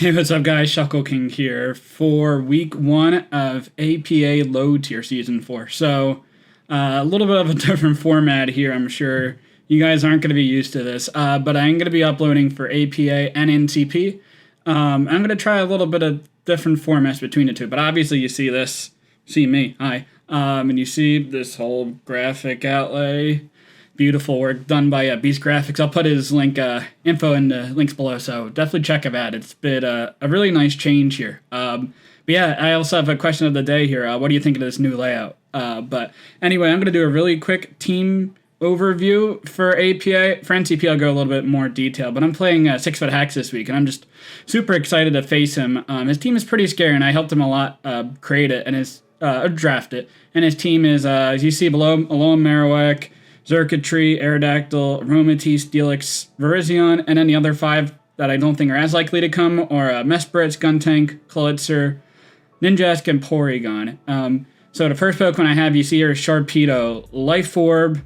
Hey, what's up guys, Shuckleking here for week 1 of APA Low Tier Season 4. So, a little bit of a different format here, I'm sure you guys aren't going to be used to this, but I'm going to be uploading for APA and NCP. I'm going to try a little bit of different formats between the two, but obviously you see me, hi, and you see this whole graphic outlay. Beautiful work done by Beast Graphics. I'll put his info in the links below, so definitely check him out. It's been a really nice change here. But yeah, I also have a question of the day here. What do you think of this new layout? But anyway, I'm going to do a really quick team overview for APA. For NCP, I'll go a little bit more detail, but I'm playing Sixfthax this week, and I'm just super excited to face him. His team is pretty scary, and I helped him a lot create it and draft it. And his team is, as you see below, Alolan Marowak, Xurkitree, Aerodactyl, Aromatisse, Steelix, Virizion, and then the other 5 that I don't think are as likely to come are Mesprit, Skuntank, Klitzer, Ninjask, and Porygon. So the first Pokemon I have, you see here, is Sharpedo, Life Orb,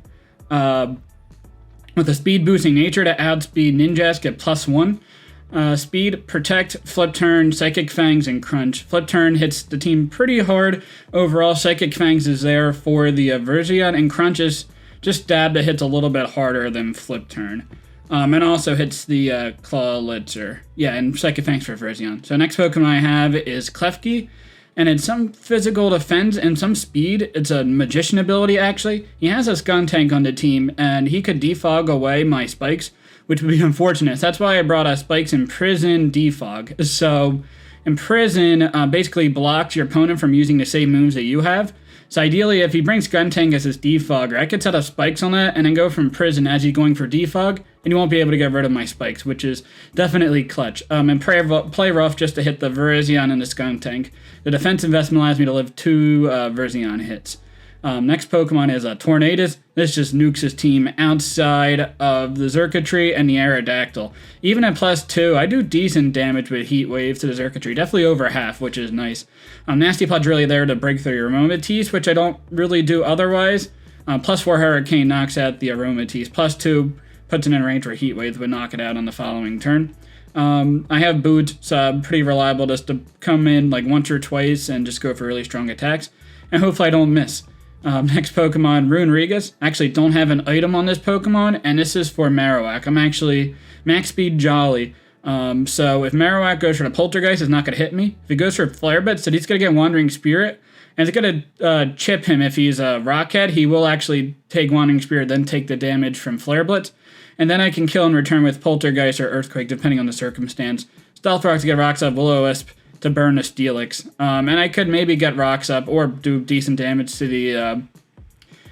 with a speed boosting nature to outspeed Ninjask at +1. Speed, Protect, Flip Turn, Psychic Fangs, and Crunch. Flip Turn hits the team pretty hard. Overall, Psychic Fangs is there for the Virizion, and Crunch is just stab that hits a little bit harder than Flip Turn. And also hits the Klitzer. Yeah, and Psychic Fangs for Virizion. So next Pokemon I have is Klefki, and it's some physical defense and some speed. It's a Magician ability, actually. He has a Skuntank on the team, and he could defog away my Spikes, which would be unfortunate. So that's why I brought Spikes, Imprison, Defog. So Imprison basically blocks your opponent from using the same moves that you have. So ideally, if he brings Skuntank as his defogger, I could set up Spikes on that and then go from Prison as he's going for defog, and he won't be able to get rid of my Spikes, which is definitely clutch. And play rough just to hit the Virizion and the Skuntank. The defense investment allows me to live 2 Virizion hits. Next Pokemon is Tornadus. This just nukes his team outside of the Xurkitree and the Aerodactyl. Even at +2, I do decent damage with Heat Wave to the Xurkitree. Definitely over half, which is nice. Nasty Pod's really there to break through your Aromatisse, which I don't really do otherwise. +4 Hurricane knocks out the Aromatisse. +2 puts it in range where Heat Wave would knock it out on the following turn. I have Boot, so pretty reliable just to come in like once or twice and just go for really strong attacks. And hopefully I don't miss. Next Pokemon, Runerigus. Actually, don't have an item on this Pokemon, and this is for Marowak. I'm actually Max Speed Jolly. So if Marowak goes for the Poltergeist, it's not going to hit me. If he goes for Flare Blitz, he's going to get Wandering Spirit, and it's going to chip him. If he's a Rockhead, he will actually take Wandering Spirit, then take the damage from Flare Blitz, and then I can kill in return with Poltergeist or Earthquake, depending on the circumstance. Stealth Rock to get Rocks Up, Will-O-Wisp to burn the Steelix. And I could maybe get Rocks Up or do decent damage to the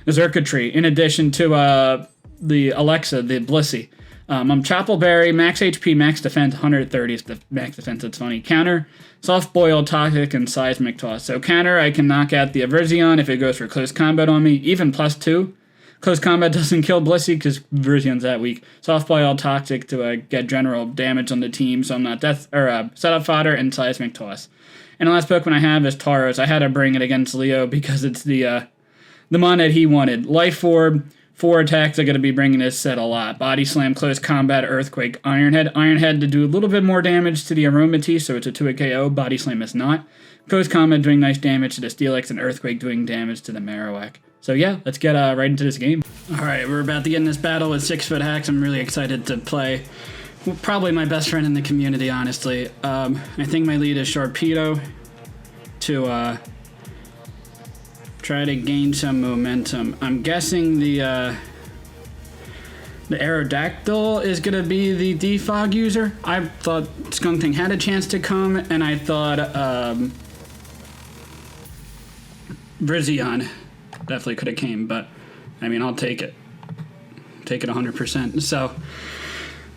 Xurkitree, in addition to the Alexa, the Blissey. I'm Choppleberry, max HP, max defense, 130 is the max defense, that's funny. Counter, Soft Boil, Toxic, and Seismic Toss. So counter, I can knock out the Virizion if it goes for close combat on me, even +2. Close combat doesn't kill Blissey because Virizion's that weak. Soft Boil, Toxic to get general damage on the team, so I'm not setup fodder, and Seismic Toss. And the last Pokemon I have is Tauros. I had to bring it against Leo because it's the mon that he wanted. Life Orb, 4 attacks are going to be bringing this set a lot. Body Slam, Close Combat, Earthquake, Iron Head. Iron Head to do a little bit more damage to the Aromatisse, so it's a 2-hit KO. Body Slam is not. Close Combat doing nice damage to the Steelix, and Earthquake doing damage to the Marowak. So yeah, let's get right into this game. Alright, we're about to get in this battle with Sixfthax. I'm really excited to play. Probably my best friend in the community, honestly. I think my lead is Sharpedo to try to gain some momentum. I'm guessing the Aerodactyl is going to be the defog user. I thought Skuntank had a chance to come, and I thought Virizion definitely could have came, but I mean, I'll take it. Take it 100%. So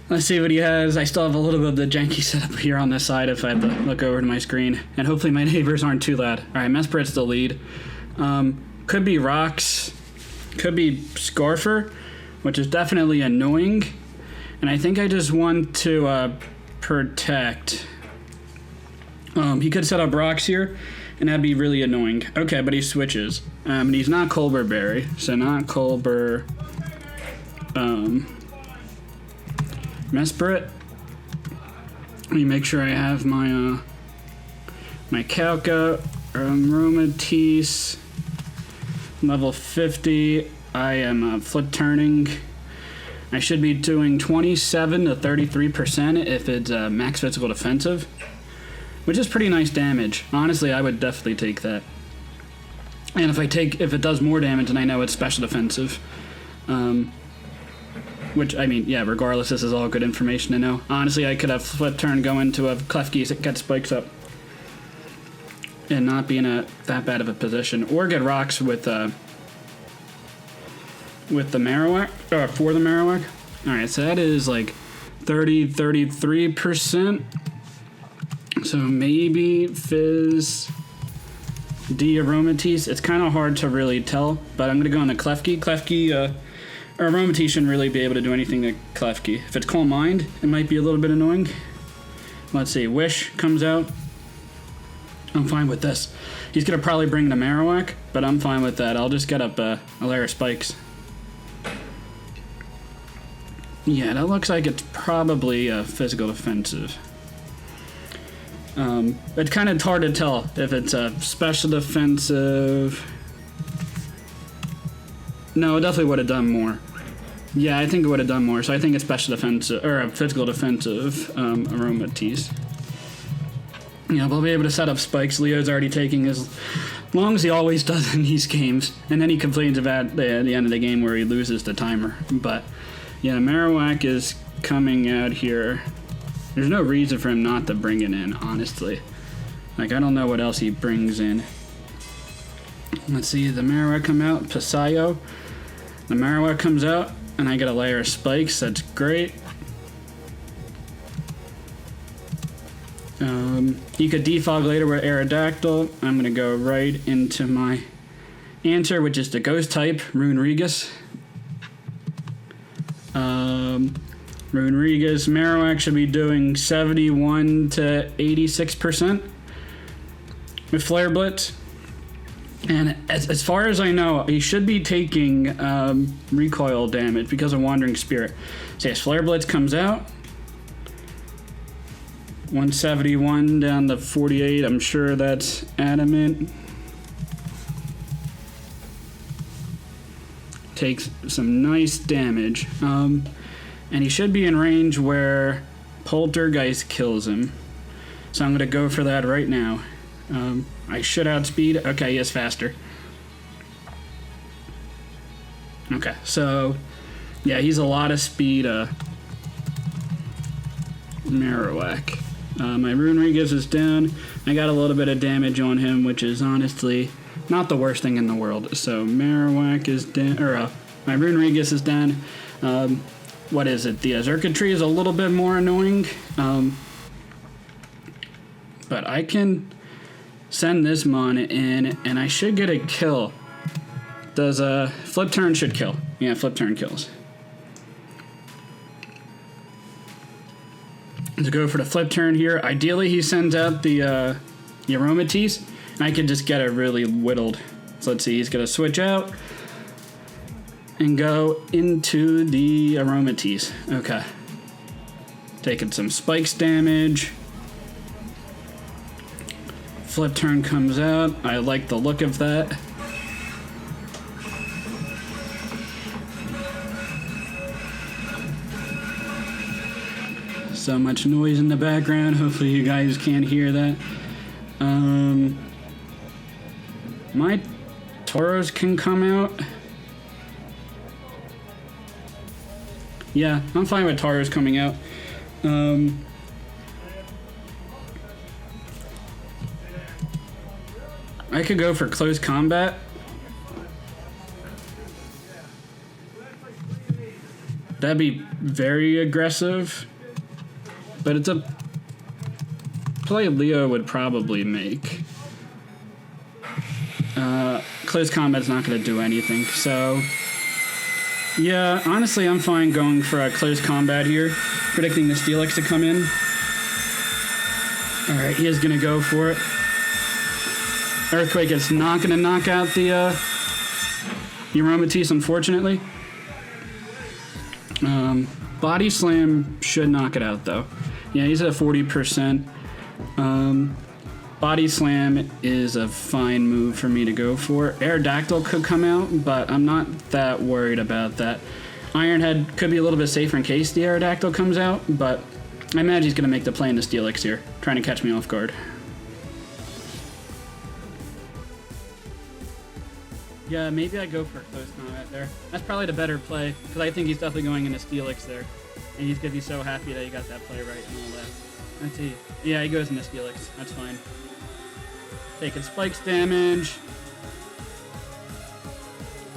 let's see what he has. I still have a little bit of the janky setup here on this side if I have to look over to my screen, and hopefully my neighbors aren't too loud. All right, Mesprit's the lead. Could be Rocks, could be Scarfer, which is definitely annoying, and I think I just want to protect. He could set up Rocks here, and that'd be really annoying. Okay, but he switches. And he's not Colbur Berry, so not Colbur. Mesprit. Let me make sure I have my my Calca, Aromatisse, level 50. I am flip turning. I should be doing 27 to 33% if it's max physical defensive, which is pretty nice damage. Honestly, I would definitely take that. And if it does more damage, then I know it's special defensive. Which, I mean, yeah, regardless, this is all good information to know. Honestly, I could have flip turn, go into a Klefki, get spikes up, and not be in that bad of a position. Or get rocks with the Marowak, or for the Marowak. Alright, so that is like 33%. So maybe Fizz, D, Aromatisse. It's kind of hard to really tell, but I'm going to go on the Klefki. Klefki, or Aromatisse shouldn't really be able to do anything to Klefki. If it's Calm Mind, it might be a little bit annoying. Let's see, Wish comes out. I'm fine with this. He's going to probably bring the Marowak, but I'm fine with that. I'll just get up a layer of spikes. Yeah, that looks like it's probably physical defensive. It's kind of hard to tell if it's a special defensive. No, it definitely would have done more. Yeah, I think it would have done more. So I think it's special defensive or a physical defensive Aromatisse. Yeah, we'll be able to set up spikes. Leo's already taking as long as he always does in these games, and then he complains about the end of the game where he loses the timer. But yeah, Marowak is coming out here. There's no reason for him not to bring it in, honestly. Like, I don't know what else he brings in. Let's see, the Marowak come out, Pasayo. The Marowak comes out, and I get a layer of spikes. That's great. You could defog later with Aerodactyl. I'm going to go right into my answer, which is the Ghost type, Runerigus. Runerigus, Marowak should be doing 71 to 86% with Flare Blitz. And as far as I know, he should be taking recoil damage because of Wandering Spirit. So yes, Flare Blitz comes out. 171 down to 48. I'm sure that's adamant. Takes some nice damage. And he should be in range where Poltergeist kills him. So I'm going to go for that right now. I should outspeed. Okay, he is faster. Okay, so yeah, he's a lot of speed. Marowak. My Runerigus is down. I got a little bit of damage on him, which is honestly not the worst thing in the world. So Marowak is down, or my Runerigus is down. What is it? The Xurkitree is a little bit more annoying. But I can send this Mon in, and I should get a kill. Does Flip Turn should kill. Yeah, Flip Turn kills. To go for the Flip Turn here. Ideally, he sends out the Aromatisse, and I can just get it really whittled. So let's see, he's going to switch out and go into the Aromatisse. Okay. Taking some spikes damage. Flip Turn comes out. I like the look of that. So much noise in the background. Hopefully you guys can't hear that. My Tauros can come out. Yeah, I'm fine with Tauros coming out. I could go for close combat. That'd be very aggressive. But it's a play Leo would probably make. Close combat's not going to do anything, so yeah, honestly, I'm fine going for a close combat here, predicting the Steelix to come in. All right, he is going to go for it. Earthquake is not going to knock out the Aromatisse, unfortunately. Body Slam should knock it out, though. Yeah, he's at 40%. Body Slam is a fine move for me to go for. Aerodactyl could come out, but I'm not that worried about that. Iron Head could be a little bit safer in case the Aerodactyl comes out, but I imagine he's going to make the play in the Steelix here, trying to catch me off guard. Yeah, maybe I go for close combat there. That's probably the better play, because I think he's definitely going into Steelix there. And he's going to be so happy that he got that play right and all that. Let's see. Yeah, he goes into Steelix. That's fine. Taking Spikes damage.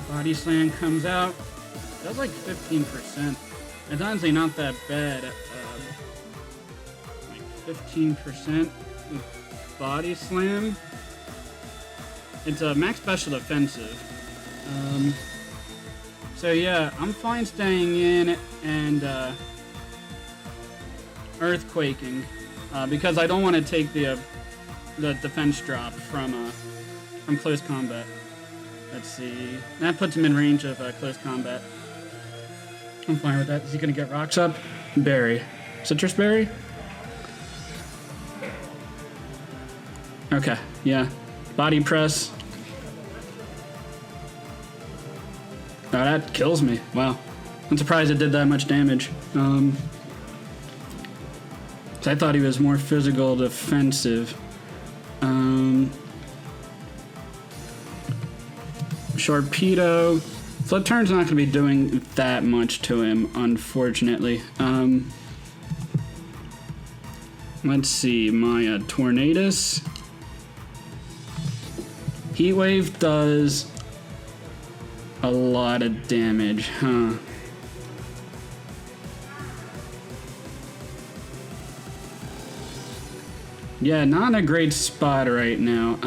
Body Slam comes out. That's like 15%. It's honestly not that bad. Like 15% Body Slam. It's a max special defensive. So yeah, I'm fine staying in and Earthquaking because I don't want to take the defense drop from close combat. Let's see. That puts him in range of close combat. I'm fine with that. Is he gonna get rocks up? Berry. Citrus Berry? Okay, yeah. Body Press. Oh, that kills me. Wow. I'm surprised it did that much damage. So I thought he was more physical defensive. Sharpedo. Flip Turn's not going to be doing that much to him, unfortunately. Let's see. My Tornadus. Heat Wave does a lot of damage, huh? Yeah, not in a great spot right now.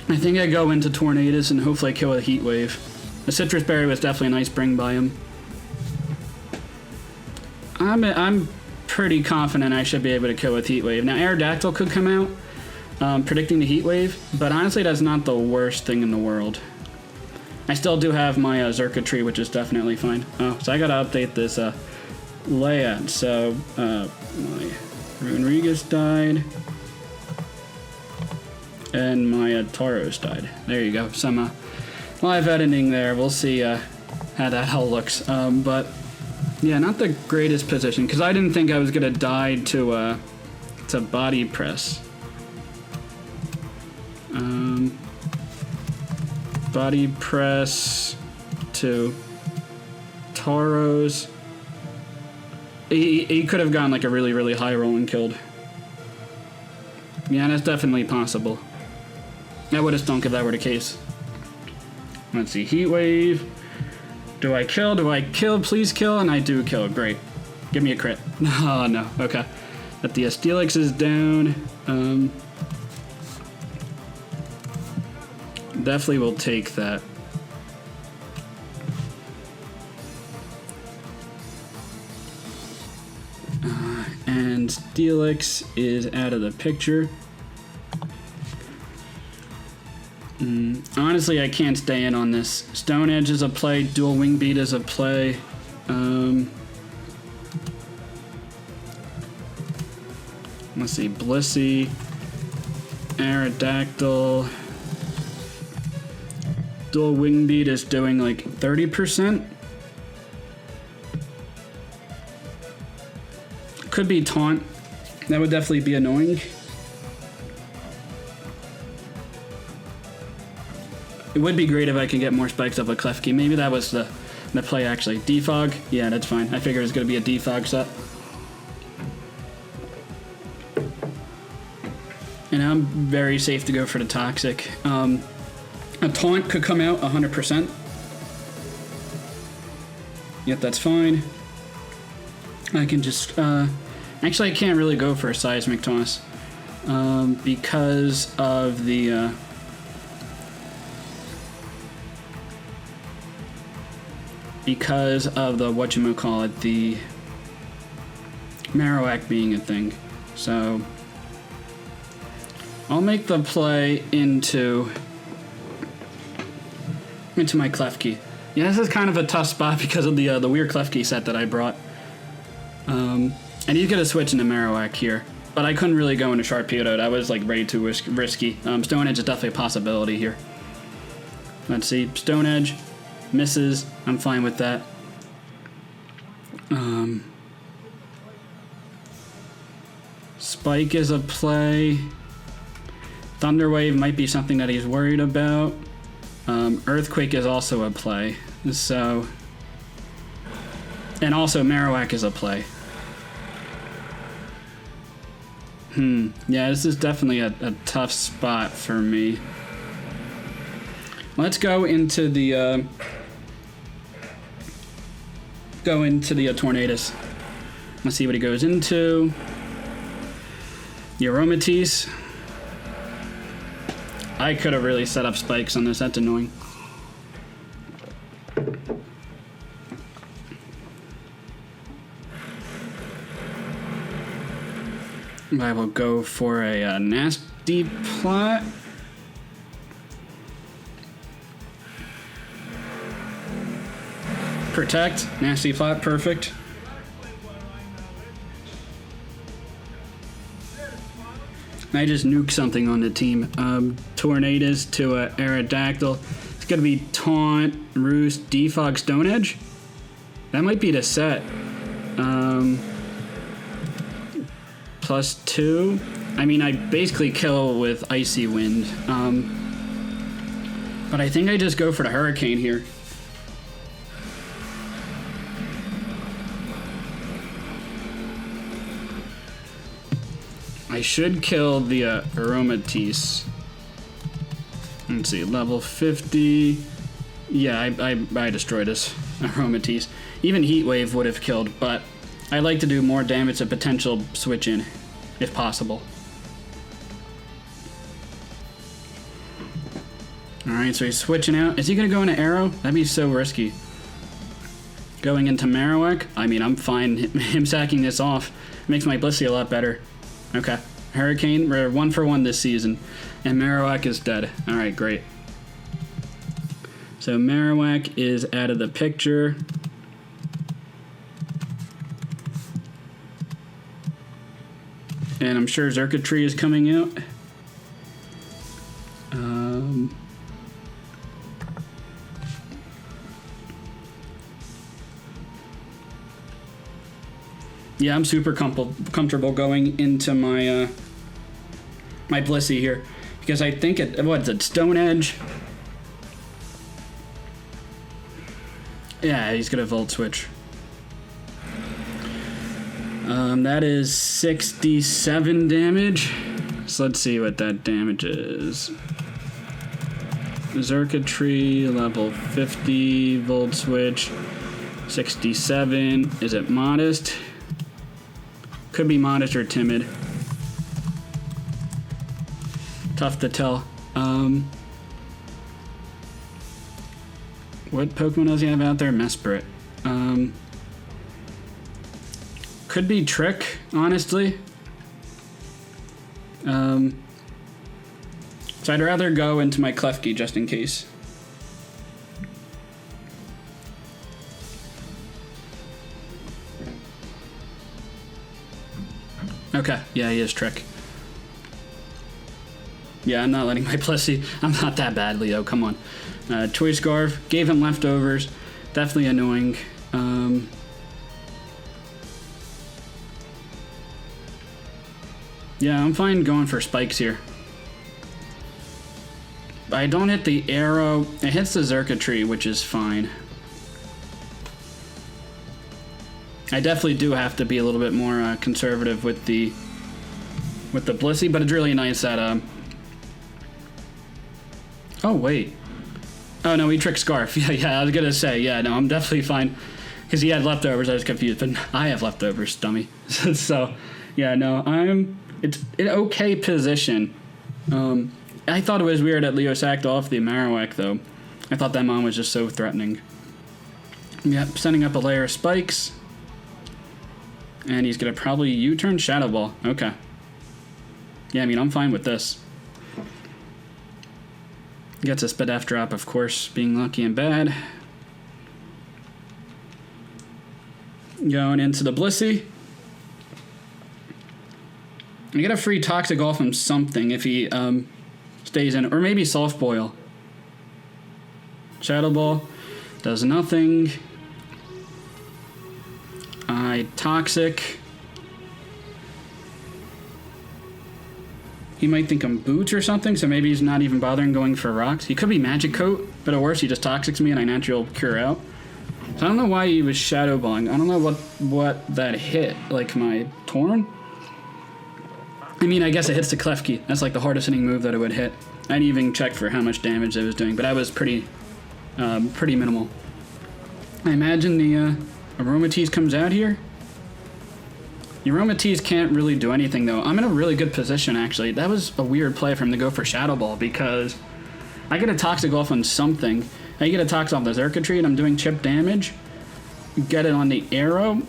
I think I go into Tornadus and hopefully I kill a Heat Wave. The Citrus Berry was definitely a nice bring by him. I'm pretty confident I should be able to kill with Heat Wave. Now, Aerodactyl could come out, predicting the Heat Wave, but honestly, that's not the worst thing in the world. I still do have my Xurkitree, which is definitely fine. Oh, so I gotta update this layout. So, my Runerigus died, and my Tauros died. There you go. Some live editing there. We'll see how that all looks. But yeah, not the greatest position because I didn't think I was gonna die to Body Press. Body Press to Tauros. He could have gone like a really, really high roll and killed. Yeah, that's definitely possible. I would have stunk if that were the case. Let's see, Heat Wave. Do I kill? Do I kill? Please kill, and I do kill. Great. Give me a crit. Oh, no. Okay. But the Steelix is down. Definitely will take that. And Steelix is out of the picture. Honestly, I can't stay in on this. Stone Edge is a play. Dual Wing Beat is a play. Let's see. Blissey. Aerodactyl. Dual Wing Beat is doing like 30%. Could be Taunt. That would definitely be annoying. It would be great if I could get more spikes up a Klefki. Maybe that was the play, actually. Defog? Yeah, that's fine. I figured it was going to be a defog set. And I'm very safe to go for the Toxic. A Taunt could come out 100%. Yep, that's fine. I can just... actually, I can't really go for a Seismic Toss. Because of the... because of the whatchamacallit, the Marowak being a thing. So I'll make the play into my Klefki. Yeah, this is kind of a tough spot because of the weird Klefki set that I brought. And he's going to switch into Marowak here. But I couldn't really go into Sharpedo. That was like way too risky. Stone Edge is definitely a possibility here. Let's see. Stone Edge misses. I'm fine with that. Spike is a play. Thunder Wave might be something that he's worried about. Earthquake is also a play. So, and also Marowak is a play. Yeah, this is definitely a tough spot for me. Let's go into the Tornadus. Let's see what he goes into. The Aromatisse. I could have really set up spikes on this. That's annoying. I will go for a nasty plot. Protect. Nasty plot. Perfect. I just nuke something on the team. Tornadus to Aerodactyl. It's going to be Taunt, Roost, Defog, Stone Edge. That might be the set. +2. I mean, I basically kill with Icy Wind. But I think I just go for the Hurricane here. I should kill the Aromatisse. Let's see, level 50. Yeah, I destroyed this Aromatisse. Even Heat Wave would have killed, but I like to do more damage to potential switch in, if possible. Alright, so he's switching out. Is he going to go into Arrow? That'd be so risky. Going into Marowak? I mean, I'm fine. Him sacking this off makes my Blissey a lot better. Okay. Hurricane, we're 1 for 1 this season. And Marowak is dead. Alright, great. So Marowak is out of the picture. And I'm sure Xurkitree is coming out. Yeah, I'm super comfortable going into my my Blissey here because I think what's it, Stone Edge? Yeah, he's gonna Volt Switch. That is 67 damage. So let's see what that damage is. Xurkitree, level 50, Volt Switch, 67. Is it modest? Could be modest or timid. Tough to tell. What Pokemon does he have out there? Mesprit. Could be Trick, honestly. So I'd rather go into my Klefki just in case. Okay, yeah, he is Trick. Yeah, I'm not letting my Blissey. I'm not that bad, Leo. Come on. Choice Scarf. Gave him leftovers. Definitely annoying. Yeah, I'm fine going for spikes here. I don't hit the arrow. It hits the Xurkitree, which is fine. I definitely do have to be a little bit more conservative with the Blissey, but it's really nice that oh wait. Oh no, he tricked Scarf. Yeah, I was gonna say, yeah, no, I'm definitely fine. Because he had leftovers, I was confused, but I have leftovers, dummy. So, yeah, no, it's an okay position. I thought it was weird that Leo sacked off the Marowak, though. I thought that mon was just so threatening. Yep, setting up a layer of spikes. And he's gonna probably U-turn Shadow Ball. Okay. Yeah, I mean, I'm fine with this. Gets a Spadef drop, of course, being lucky and bad. Going into the Blissey. I get a free Toxic off him something if he stays in, or maybe Soft Boil. Shadow Ball does nothing. Toxic. He might think I'm Boots or something, so maybe he's not even bothering going for rocks. He could be Magic Coat, but at worst he just Toxics me and I natural cure out. So I don't know why he was Shadow Balling. I don't know what that hit, like my Torn? I mean, I guess it hits the Klefki. That's like the hardest hitting move that it would hit. I didn't even check for how much damage it was doing, but I was pretty minimal. I imagine the Aromatisse comes out here. The Aromatisse can't really do anything, though. I'm in a really good position, actually. That was a weird play for him to go for Shadow Ball, because I get a Toxic off on something. I get a Toxic off the Circuitry, and I'm doing chip damage. Get it on the Arrow.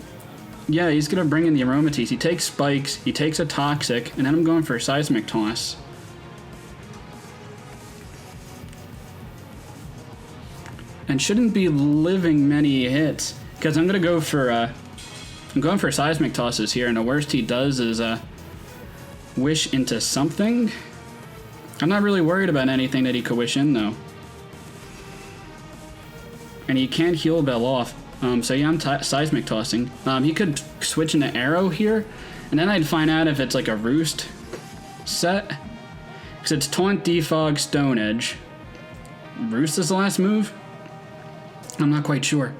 Yeah, he's going to bring in the Aromatisse. He takes Spikes, he takes a Toxic, and then I'm going for a Seismic Toss. And shouldn't be living many hits, because I'm going to go for... I'm going for Seismic Tosses here, and the worst he does is wish into something. I'm not really worried about anything that he could wish in, though. And he can't Heal Bell off, so yeah, I'm Seismic Tossing. He could switch into Arrow here, and then I'd find out if it's like a Roost set. Because it's Taunt, Defog, Stone Edge. Roost is the last move? I'm not quite sure.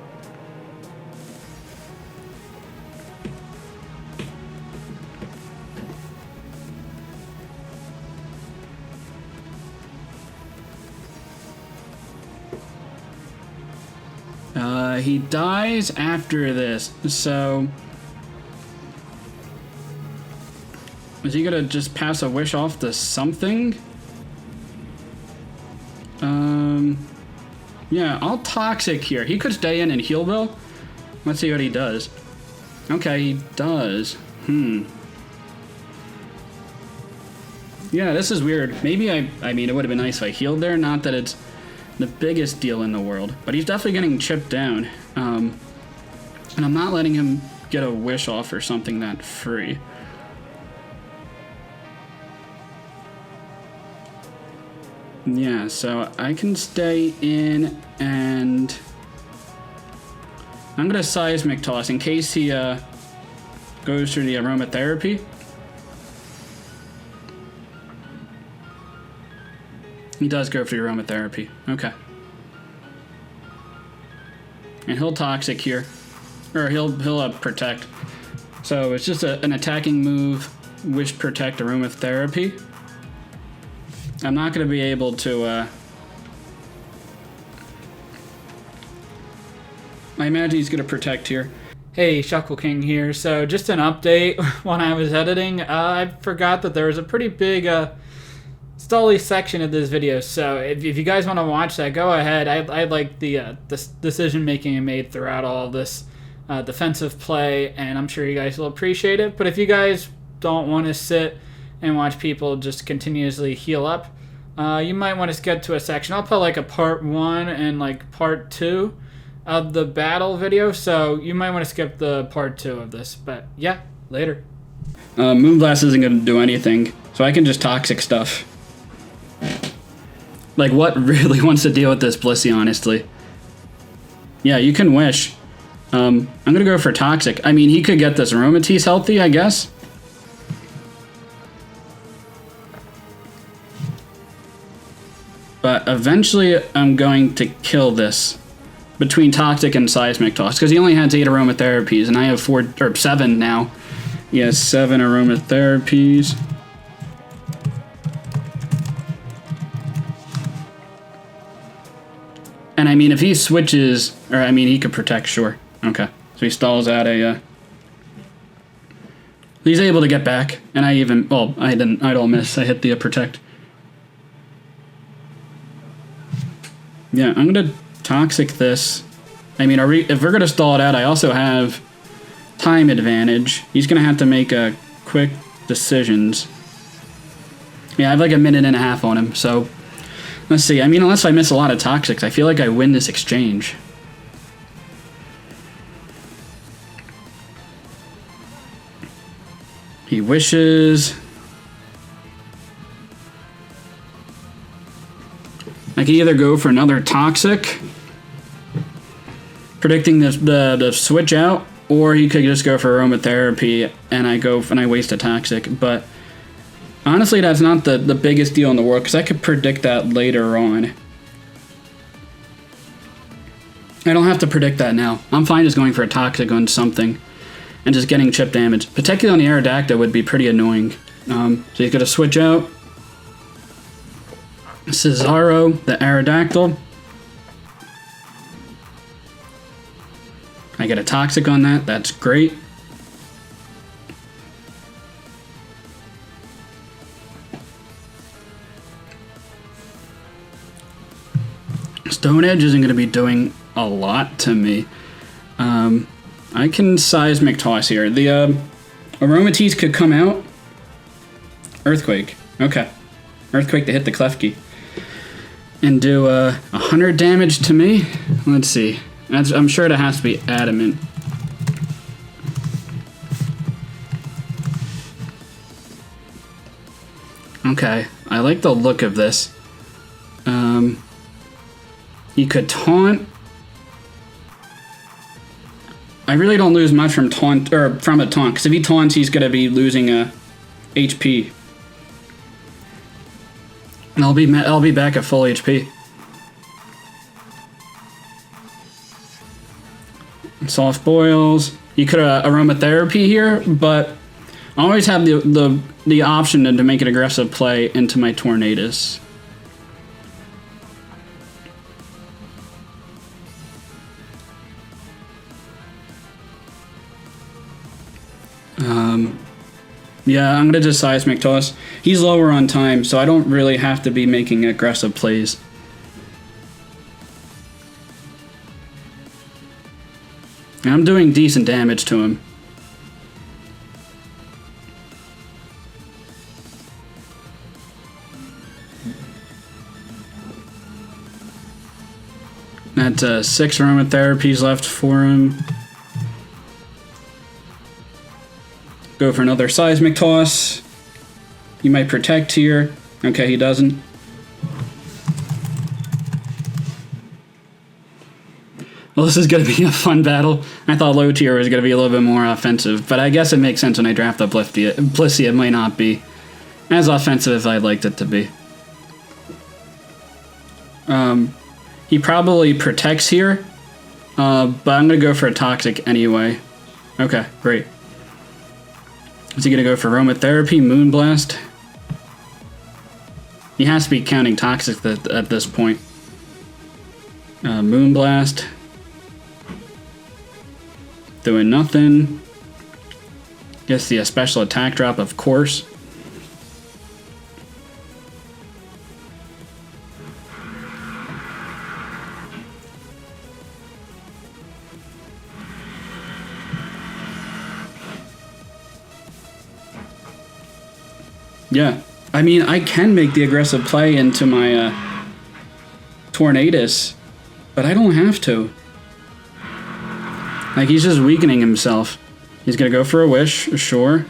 He dies after this, so... Is he gonna just pass a wish off to something? Yeah, I'll Toxic here. He could stay in and Heal Bell. Let's see what he does. Okay, he does. Yeah, this is weird. Maybe I mean, it would have been nice if I healed there. Not that it's the biggest deal in the world, but he's definitely getting chipped down. And I'm not letting him get a wish off or something that free. Yeah, so I can stay in and I'm gonna Seismic Toss in case he goes through the Aromatherapy. He does go for the Aromatherapy. Okay. And he'll Toxic here. Or he'll Protect. So it's just an attacking move, Wish, Protect, Aromatherapy. I'm not going to be able to... I imagine he's going to Protect here. Hey, Shuckleking here. So just an update. When I was editing, I forgot that there was a pretty big... Stolly section of this video, so if you guys want to watch that, go ahead. I like the decision making I made throughout all of this defensive play, and I'm sure you guys will appreciate it. But if you guys don't want to sit and watch people just continuously heal up, you might want to skip to a section. I'll put like a part 1 and like part 2 of the battle video, so you might want to skip the part 2 of this. But yeah, later. Moonblast isn't going to do anything, so I can just Toxic stuff. Like, what really wants to deal with this Blissey, honestly? Yeah, you can wish. I'm gonna go for Toxic. I mean, he could get this Aromatisse healthy, I guess. But eventually, I'm going to kill this between Toxic and Seismic Toss, because he only has 8 Aromatherapies, and I have 7 now. He has 7 Aromatherapies. And I mean, if he switches, or I mean, he could Protect, sure. Okay. So he stalls out a, he's able to get back, and I even, well, I didn't, Idol miss, I hit the Protect. Yeah, I'm gonna Toxic this. I mean, if we're gonna stall it out, I also have time advantage. He's gonna have to make quick decisions. Yeah, I have like 1.5 minutes on him, so... Let's see, I mean, unless I miss a lot of Toxics, I feel like I win this exchange. He wishes. I can either go for another Toxic, predicting the switch out, or he could just go for Aromatherapy and I waste a Toxic. But honestly, that's not the biggest deal in the world because I could predict that later on. I don't have to predict that now. I'm fine just going for a Toxic on something and just getting chip damage. Particularly on the Aerodactyl would be pretty annoying. So he's going to switch out Cesaro, the Aerodactyl. I get a Toxic on that. That's great. Stone Edge isn't going to be doing a lot to me. I can Seismic Toss here. The Aromatisse could come out. Earthquake. Okay. Earthquake to hit the Klefki. And do 100 damage to me. Let's see. I'm sure it has to be Adamant. Okay. I like the look of this. He could taunt. I really don't lose much from a taunt, because if he taunts, he's gonna be losing a HP. And I'll be back at full HP. Soft boils. You could Aromatherapy here, but I always have the option to make an aggressive play into my Tornadus. Yeah, I'm going to just Seismic Toss. He's lower on time, so I don't really have to be making aggressive plays. And I'm doing decent damage to him. That's 6 Aromatherapies left for him. Go for another Seismic Toss. He might protect here. Okay, he doesn't. Well, this is going to be a fun battle. I thought low tier was going to be a little bit more offensive, but I guess it makes sense when I draft up Blissey. It might not be as offensive as I'd liked it to be. He probably protects here, but I'm going to go for a Toxic anyway. Okay, great. Is he going to go for Aromatherapy, Moonblast? He has to be counting Toxic at this point. Moonblast. Doing nothing. Guess the special attack drop, of course. Yeah, I mean, I can make the aggressive play into my Tornadus, but I don't have to. Like, he's just weakening himself. He's gonna go for a Wish, sure.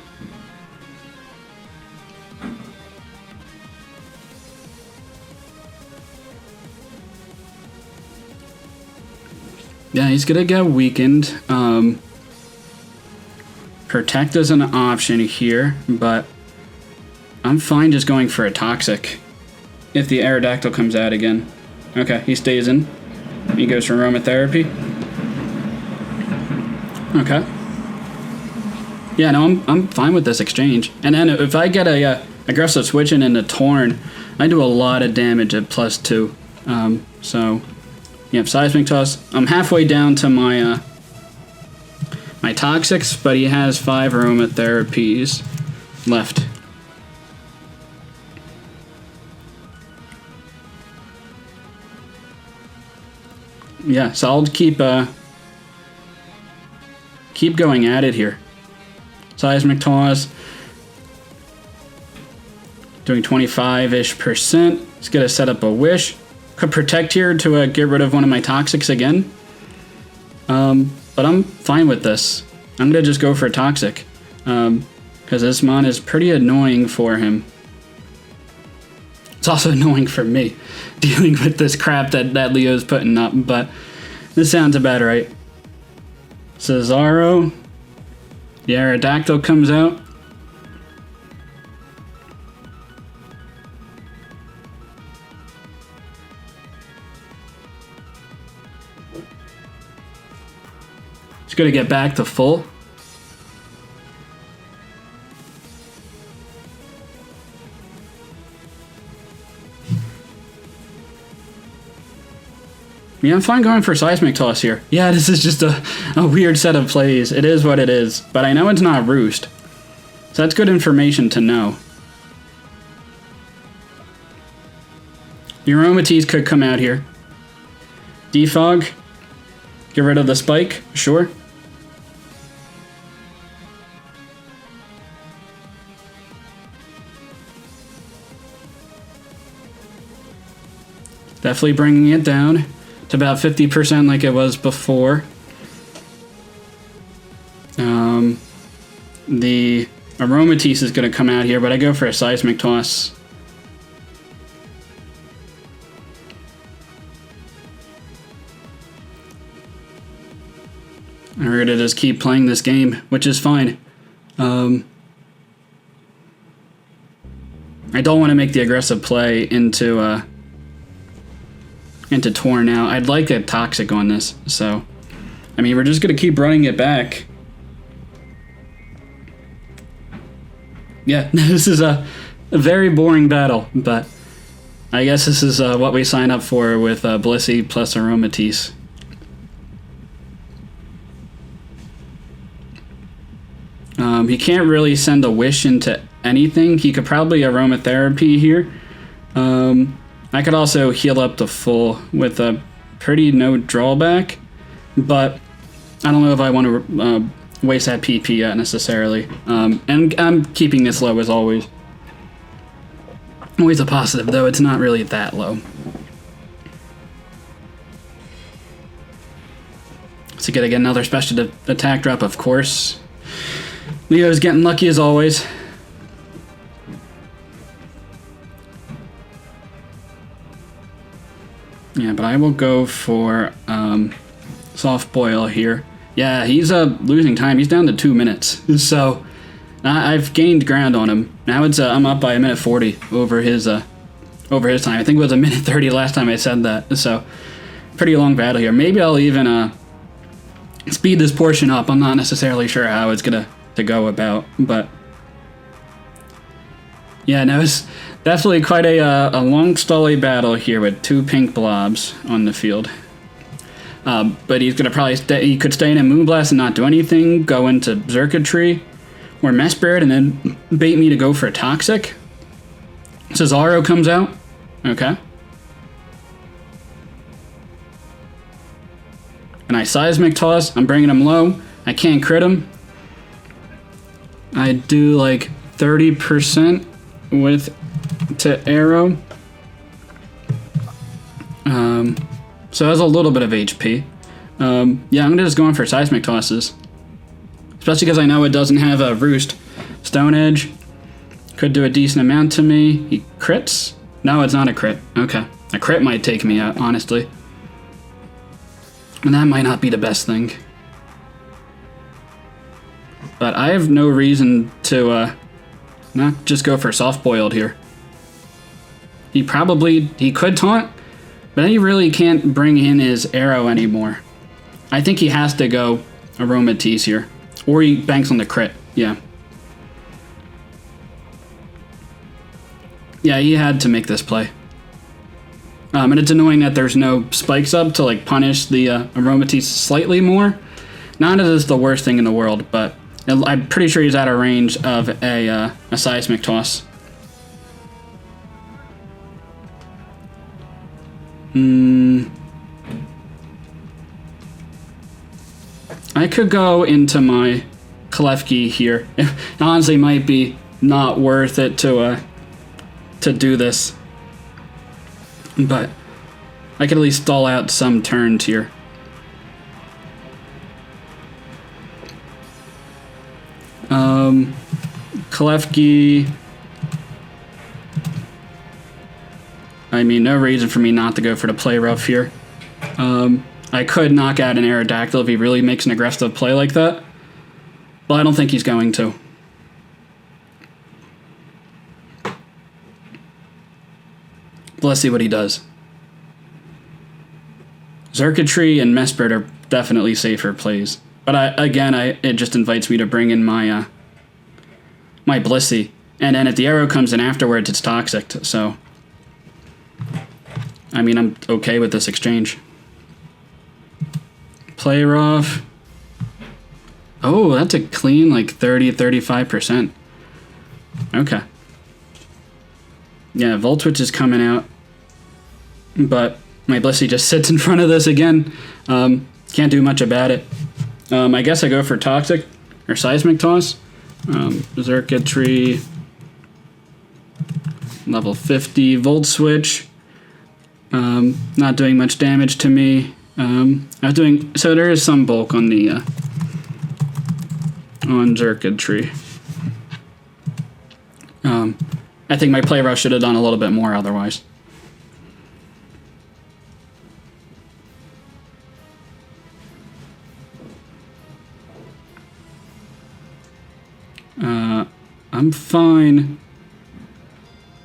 Yeah, he's gonna get weakened. Protect is an option here, but I'm fine just going for a Toxic if the Aerodactyl comes out again. Okay, he stays in. He goes for Aromatherapy. Okay. Yeah, no, I'm fine with this exchange. And then if I get a aggressive switch in into Torn, I do a lot of damage at +2. So, yeah, Seismic Toss. I'm halfway down to my my Toxics, but he has 5 Aromatherapies left. Yeah, so I'll keep going at it here. Seismic Toss. Doing 25-ish%. It's gonna set up a Wish. Could protect here to get rid of one of my Toxics again. But I'm fine with this. I'm gonna just go for a Toxic. because this mon is pretty annoying for him. It's also annoying for me, dealing with this crap that Leo's putting up, but this sounds about right. Cesaro. The Aerodactyl comes out. It's going to get back to full. Yeah, I'm fine going for Seismic Toss here. Yeah, this is just a weird set of plays. It is what it is, but I know it's not Roost. So that's good information to know. The Aromatisse could come out here. Defog. Get rid of the spike, sure. Definitely bringing it down to about 50% like it was before. The Aromatisse is going to come out here, but I go for a Seismic Toss. I'm going to just keep playing this game, which is fine. I don't want to make the aggressive play into Torn now. I'd like a Toxic on this, so I mean, we're just going to keep running it back. Yeah, this is a very boring battle, but I guess this is what we sign up for with Blissey plus Aromatisse. He can't really send a Wish into anything. He could probably Aromatherapy here. I could also heal up to full with a pretty no drawback, but I don't know if I want to waste that PP yet necessarily. And I'm keeping this low as always. Always a positive, though it's not really that low. So gotta get another special attack drop, of course. Leo's getting lucky as always. Yeah, but I will go for Soft Boil here. Yeah, he's losing time. He's down to 2 minutes. So I've gained ground on him. Now it's I'm up by 1:40 over his time. I think it was 1:30 last time I said that. So pretty long battle here. Maybe I'll even speed this portion up. I'm not necessarily sure how it's gonna go about, but yeah, no, it's definitely quite a long stally battle here with 2 pink blobs on the field. But he's gonna probably he could stay in a Moonblast and not do anything, go into Circuitry or Mesprit, and then bait me to go for a Toxic. Cesaro comes out. Okay. And I Seismic Toss. I'm bringing him low. I can't crit him. I do like 30% to Arrow. So that's a little bit of HP. Yeah, I'm gonna just go in for Seismic Tosses. Especially because I know it doesn't have a Roost. Stone Edge could do a decent amount to me. He crits? No, it's not a crit. Okay. A crit might take me out, honestly. And that might not be the best thing. But I have no reason to not just go for Soft Boiled here. He could taunt, but he really can't bring in his Arrow anymore. I think he has to go Aromatisse here. Or he banks on the crit, yeah. Yeah, he had to make this play. And it's annoying that there's no spikes up to like punish the Aromatisse slightly more. Not that it's the worst thing in the world, but I'm pretty sure he's out of range of a Seismic Toss. I could go into my Klefki here. It honestly might be not worth it to do this. But I could at least stall out some turns here. Klefki. I mean, no reason for me not to go for the play rough here. I could knock out an Aerodactyl if he really makes an aggressive play like that. But I don't think he's going to. Let's see what he does. Xurkitree and Mesprit are definitely safer plays. But it just invites me to bring in my my Blissey. And then if the arrow comes in afterwards, it's toxic, so... I mean, I'm okay with this exchange. Play rough. Oh, that's a clean, like, 30-35%. Okay. Yeah, Voltwitch is coming out. But my Blissey just sits in front of this again. Can't do much about it. I guess I go for Toxic or Seismic Toss. Xurkitree. Level 50. Volt Switch. Not doing much damage to me. So there is some bulk on the on Xurkitree. I think my play rough should have done a little bit more otherwise. I'm fine.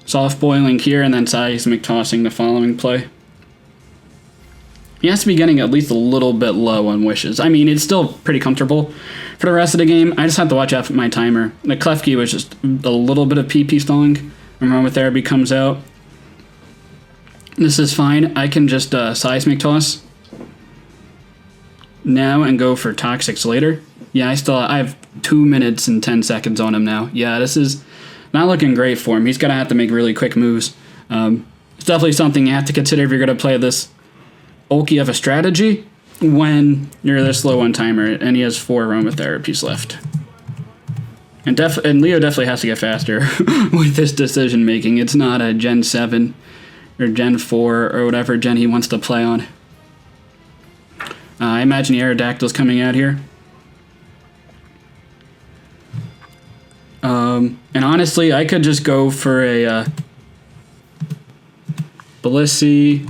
Soft boiling here and then seismic tossing the following play. He has to be getting at least a little bit low on wishes. I mean, it's still pretty comfortable for the rest of the game. I just have to watch out for my timer. The Klefki was just a little bit of PP stalling. Remember, MattOshea comes out. This is fine. I can just seismic toss now and go for Toxics later. Yeah, I have 2 minutes and 10 seconds on him now. Yeah, this is not looking great for him. He's going to have to make really quick moves. It's definitely something you have to consider if you're going to play this bulky of a strategy when you're this low on timer, and he has 4 aromatherapies left. And Leo definitely has to get faster with this decision making. It's not a Gen 7 or Gen 4 or whatever gen he wants to play on. I imagine the Aerodactyl's coming out here. And honestly, I could just go for a Blissey,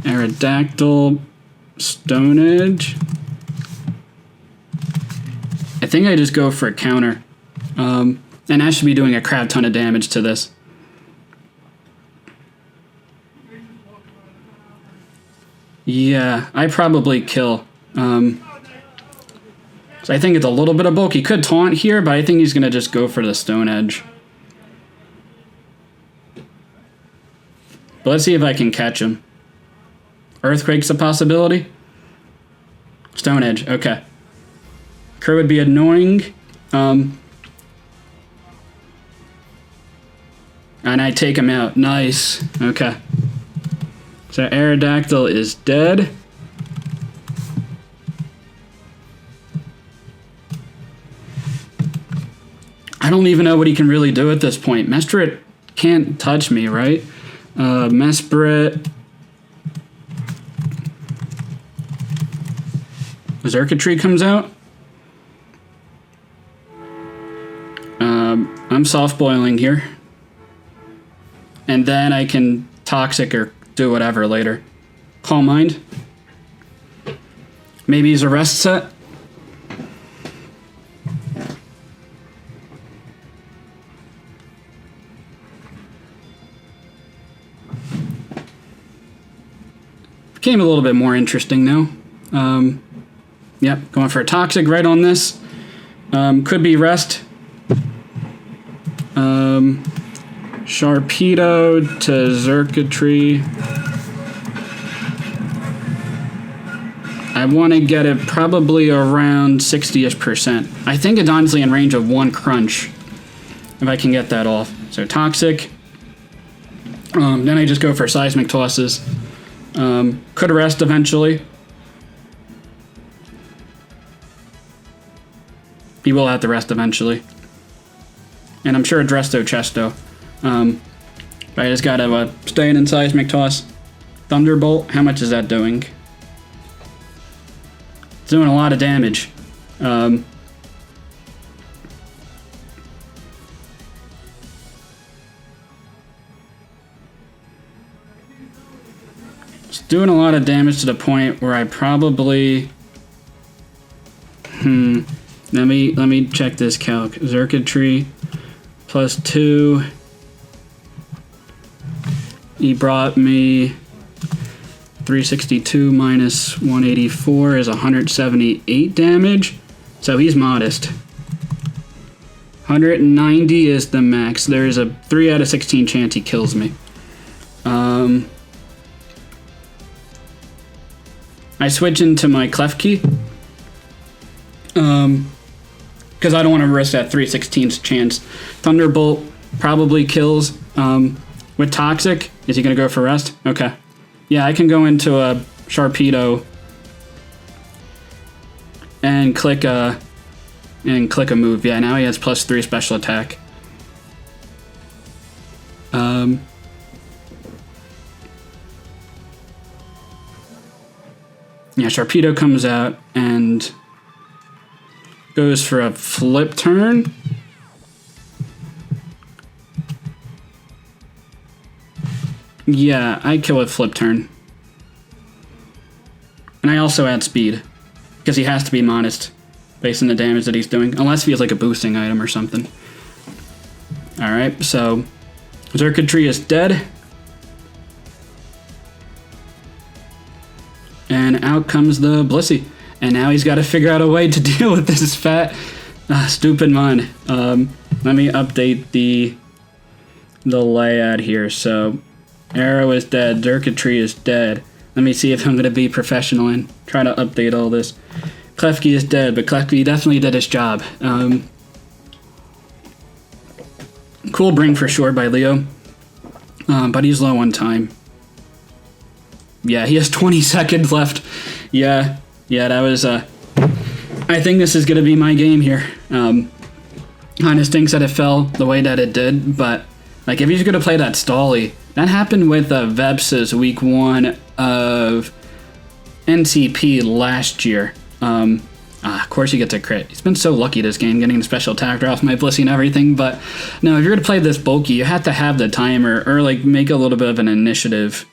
Aerodactyl, Stone Edge. I think I just go for a counter. And I should be doing a crap ton of damage to this. Yeah, I probably kill. So I think it's a little bit of bulk. He could taunt here, but I think he's going to just go for the Stone Edge. But let's see if I can catch him. Earthquake's a possibility. Stone Edge, okay. Crow would be annoying. And I take him out. Nice. Okay. So Aerodactyl is dead. I don't even know what he can really do at this point. Mesprit can't touch me, right? Mesprit. Xurkitree comes out. I'm soft boiling here. And then I can Toxic or do whatever later. Calm Mind. Maybe he's a rest set. Became a little bit more interesting now. Yep, going for a Toxic right on this. Could be rest. Sharpedo to Xurkitree. I want to get it probably around 60-ish%. I think it's honestly in range of 1 crunch if I can get that off. So Toxic. Then I just go for seismic tosses. Could rest eventually. He will have to rest eventually. And I'm sure it's Resto Chesto. But I just gotta stay in seismic toss. Thunderbolt, how much is that doing? It's doing a lot of damage. It's doing a lot of damage to the point where I probably... Let me check this calc. Circuitry plus 2. He brought me 362 minus 184 is 178 damage. So he's modest. 190 is the max. There's a 3 out of 16 chance he kills me. I switch into my Klefki. Because I don't want to risk that 3/16 chance. Thunderbolt probably kills. With Toxic, is he going to go for rest? Okay. Yeah, I can go into a Sharpedo and click a move. Yeah, now he has +3 special attack. Yeah, Sharpedo comes out and goes for a flip turn. Yeah, I kill with flip turn. And I also add speed, because he has to be modest based on the damage that he's doing, unless he has like a boosting item or something. Alright, so Circuitry is dead. And out comes the Blissey. And now he's got to figure out a way to deal with this fat, stupid mon. Let me update the layout here. So Arrow is dead. Circuitry is dead. Let me see if I'm going to be professional and try to update all this. Klefki is dead, but Klefki definitely did his job. Cool bring for sure by Leo. But he's low on time. Yeah, he has 20 seconds left. Yeah, that was... I think this is going to be my game here. Kinda stinks that it fell the way that it did, but like if he's going to play that Stolly... That happened with Vepsis week 1 of NCP last year. Of course he gets a crit. He's been so lucky this game, getting the special attack off my Blissey and everything, but no, if you're going to play this bulky, you have to have the timer or like make a little bit of an initiative.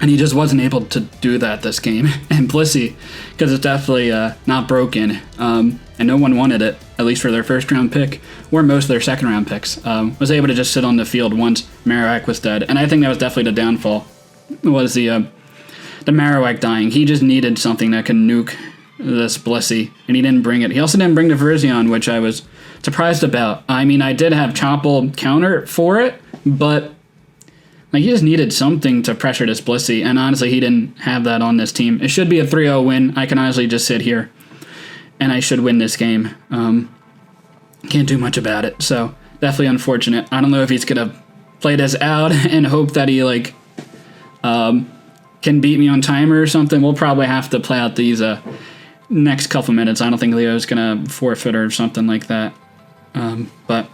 And he just wasn't able to do that this game. And Blissey, because it's definitely not broken, and no one wanted it, at least for their first round pick, or most of their second round picks, was able to just sit on the field once Marowak was dead. And I think that was definitely the downfall, was the Marowak dying. He just needed something that could nuke this Blissey, and he didn't bring it. He also didn't bring the Virizion, which I was surprised about. I mean, I did have Choppel counter for it, but... like, he just needed something to pressure this Blissey, and honestly, he didn't have that on this team. It should be a 3-0 win. I can honestly just sit here, and I should win this game. Can't do much about it, so definitely unfortunate. I don't know if he's going to play this out and hope that he, like, can beat me on timer or something. We'll probably have to play out these next couple minutes. I don't think Leo's going to forfeit or something like that. But...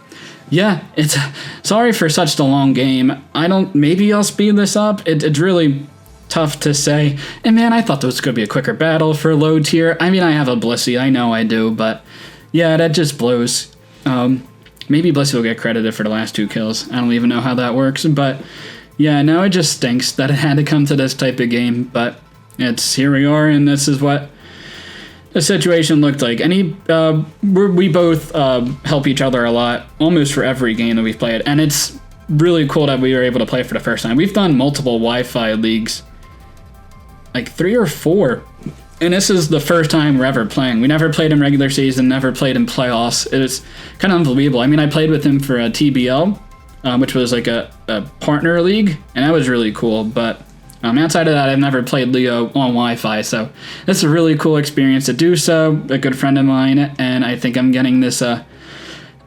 yeah, it's sorry for such a long game. Maybe I'll speed this up. It's really tough to say. And man, I thought this was going to be a quicker battle for low tier. I mean, I have a Blissey, I know I do, but yeah, that just blows. Maybe Blissey will get credited for the last 2 kills. I don't even know how that works, but yeah, no, it just stinks that it had to come to this type of game, but here we are, and this is what the situation looked like. And we both help each other a lot, almost for every game that we've played, and it's really cool that we were able to play for the first time. We've done multiple Wi-Fi leagues, like 3 or 4, and this is the first time we're ever playing. We never played in regular season, never played in playoffs. It's kind of unbelievable. I mean, I played with him for a TBL, which was like a partner league, and that was really cool, but outside of that, I've never played Leo on Wi-Fi, so this is a really cool experience to do so. A good friend of mine, and I think I'm getting this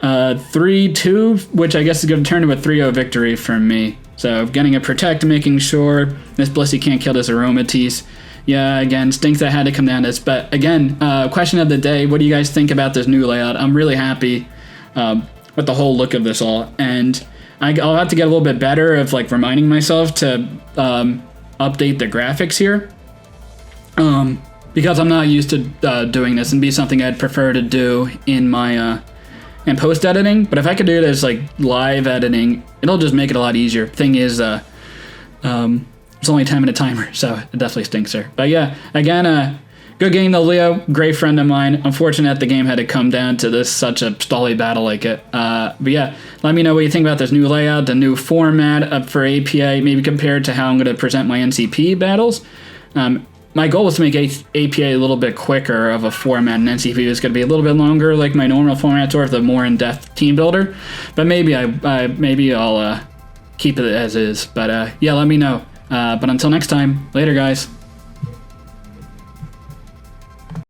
3-2, which I guess is going to turn into a 3-0 victory for me. So getting a protect, making sure this Blissey can't kill this Aromatisse. Yeah, again, stinks that had to come down this, but again, question of the day, what do you guys think about this new layout? I'm really happy with the whole look of this all, and I'll have to get a little bit better of like reminding myself to update the graphics here, because I'm not used to doing this, and be something I'd prefer to do in my in post editing. But if I could do this like live editing, it'll just make it a lot easier. Thing is, It's only a 10-minute timer, so it definitely stinks there. But yeah, again, good game though, Leo. Great friend of mine. Unfortunate the game had to come down to this such a stally battle like it. But yeah, let me know what you think about this new layout, the new format for APA, maybe compared to how I'm going to present my NCP battles. My goal was to make APA a little bit quicker of a format, and NCP is going to be a little bit longer, like my normal format, or the more in-depth team builder. But maybe I'll keep it as is. But yeah, let me know. But until next time, later, guys.